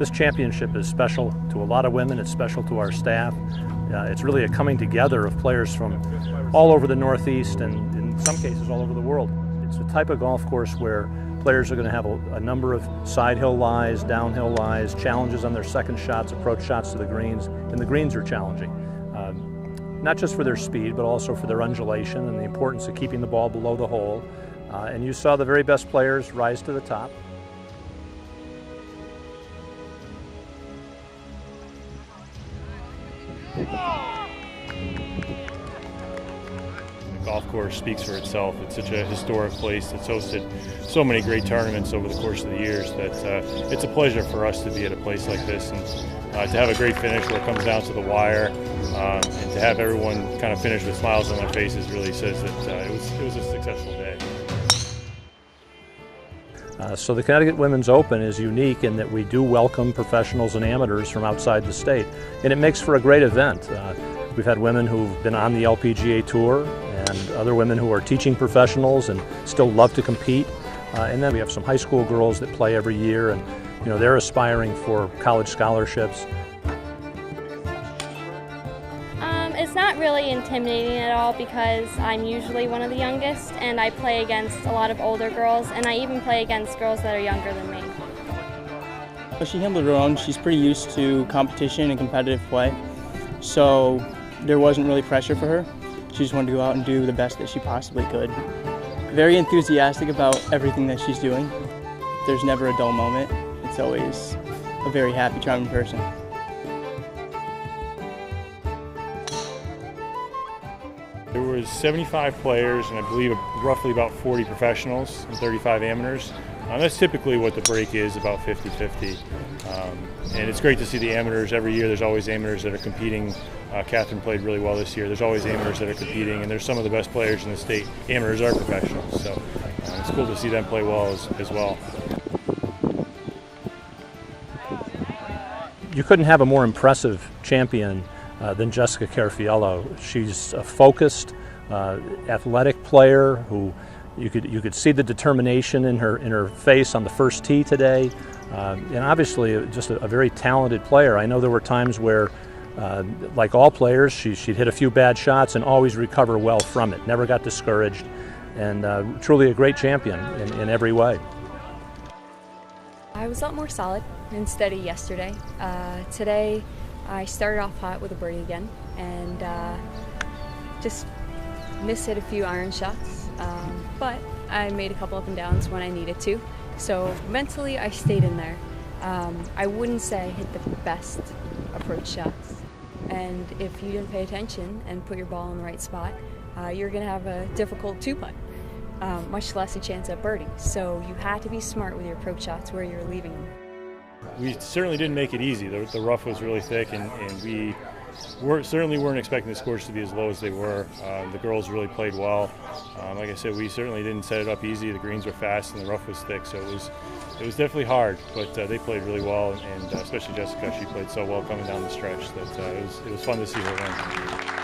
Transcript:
This championship is special to a lot of women. It's special to our staff. It's really a coming together of players from all over the Northeast and in some cases all over the world. It's a type of golf course where players are going to have a number of side hill lies, downhill lies, challenges on their second shots, approach shots to the greens, and the greens are challenging. Not just for their speed, but also for their undulation and the importance of keeping the ball below the hole. And you saw the very best players rise to the top. The golf course speaks for itself. It's such a historic place. It's hosted so many great tournaments over the course of the years that it's a pleasure for us to be at a place like this and to have a great finish where it comes down to the wire, and to have everyone kind of finish with smiles on their faces really says that it was a successful day. So the Connecticut Women's Open is unique in that we do welcome professionals and amateurs from outside the state, and it makes for a great event. We've had women who've been on the LPGA Tour and other women who are teaching professionals and still love to compete. And then we have some high school girls that play every year, and they're aspiring for college scholarships. It's not really intimidating at all because I'm usually one of the youngest and I play against a lot of older girls, and I even play against girls that are younger than me. She handled her own. She's pretty used to competition and competitive play, so there wasn't really pressure for her. She just wanted to go out and do the best that she possibly could. Very enthusiastic about everything that she's doing. There's never a dull moment. It's always a very happy, charming person. There was 75 players and I believe roughly about 40 professionals and 35 amateurs. That's typically what the break is, about 50-50. And it's great to see the amateurs every year. There's always amateurs that are competing. Catherine played really well this year. There's always amateurs that are competing, and there's some of the best players in the state. Amateurs are professionals, so it's cool to see them play well as well. You couldn't have a more impressive champion than Jessica Carafiello. She's a focused, athletic player who you could see the determination in her face on the first tee today, and obviously just a very talented player. I know there were times where, like all players, she'd hit a few bad shots and always recover well from it. Never got discouraged, and truly a great champion in every way. I was a lot more solid and steady yesterday. Today I started off hot with a birdie again and just missed hit a few iron shots, but I made a couple up and downs when I needed to. So mentally I stayed in there. I wouldn't say I hit the best approach shots, and if you didn't pay attention and put your ball in the right spot, you're going to have a difficult two-putt, much less a chance at birdie. So you had to be smart with your approach shots where you're leaving them. We certainly didn't make it easy. The rough was really thick, and we certainly weren't expecting the scores to be as low as they were. The girls really played well. Like I said, we certainly didn't set it up easy. The greens were fast and the rough was thick, so it was definitely hard, but they played really well, and especially Jessica, she played so well coming down the stretch that it was fun to see her win.